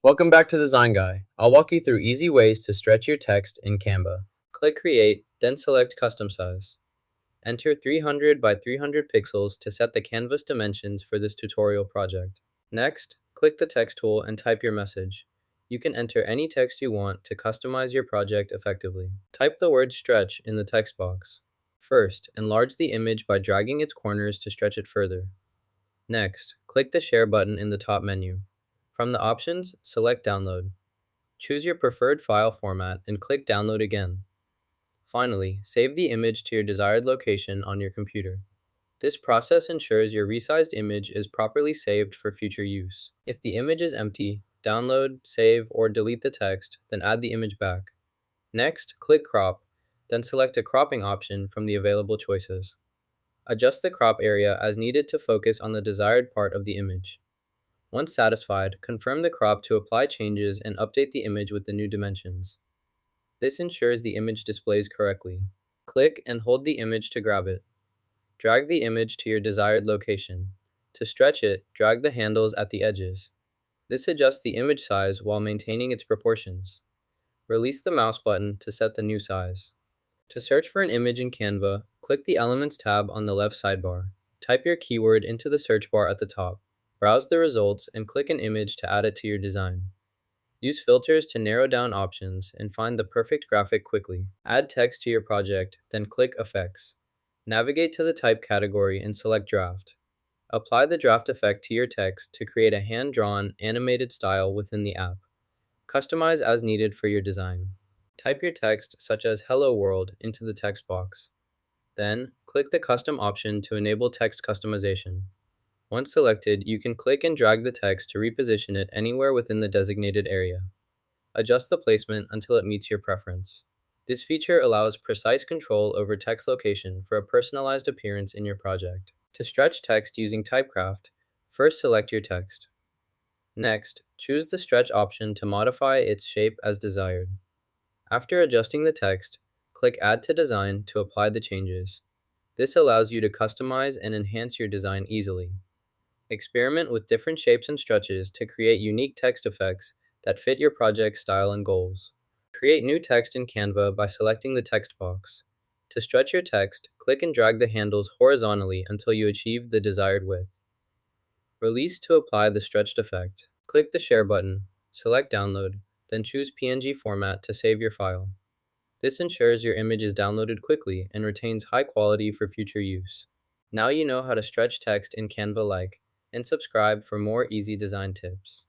Welcome back to Design Guy. I'll walk you through easy ways to stretch your text in Canva. Click Create, then select Custom Size. Enter 300 by 300 pixels to set the canvas dimensions for this tutorial project. Next, click the text tool and type your message. You can enter any text you want to customize your project effectively. Type the word stretch in the text box. First, enlarge the image by dragging its corners to stretch it further. Next, click the Share button in the top menu. From the options, select Download. Choose your preferred file format and click Download again. Finally, save the image to your desired location on your computer. This process ensures your resized image is properly saved for future use. If the image is empty, download, save, or delete the text, then add the image back. Next, click Crop, then select a cropping option from the available choices. Adjust the crop area as needed to focus on the desired part of the image. Once satisfied, confirm the crop to apply changes and update the image with the new dimensions. This ensures the image displays correctly. Click and hold the image to grab it. Drag the image to your desired location. To stretch it, drag the handles at the edges. This adjusts the image size while maintaining its proportions. Release the mouse button to set the new size. To search for an image in Canva, click the Elements tab on the left sidebar. Type your keyword into the search bar at the top. Browse the results and click an image to add it to your design. Use filters to narrow down options and find the perfect graphic quickly. Add text to your project, then click Effects. Navigate to the type category and select Draft. Apply the draft effect to your text to create a hand-drawn, animated style within the app. Customize as needed for your design. Type your text, such as Hello World, into the text box. Then, click the Custom option to enable text customization. Once selected, you can click and drag the text to reposition it anywhere within the designated area. Adjust the placement until it meets your preference. This feature allows precise control over text location for a personalized appearance in your project. To stretch text using Typecraft, first select your text. Next, choose the stretch option to modify its shape as desired. After adjusting the text, click Add to Design to apply the changes. This allows you to customize and enhance your design easily. Experiment with different shapes and stretches to create unique text effects that fit your project's style and goals. Create new text in Canva by selecting the text box. To stretch your text, click and drag the handles horizontally until you achieve the desired width. Release to apply the stretched effect. Click the Share button, select Download, then choose PNG format to save your file. This ensures your image is downloaded quickly and retains high quality for future use. Now you know how to stretch text in Canva-like, and subscribe for more easy design tips.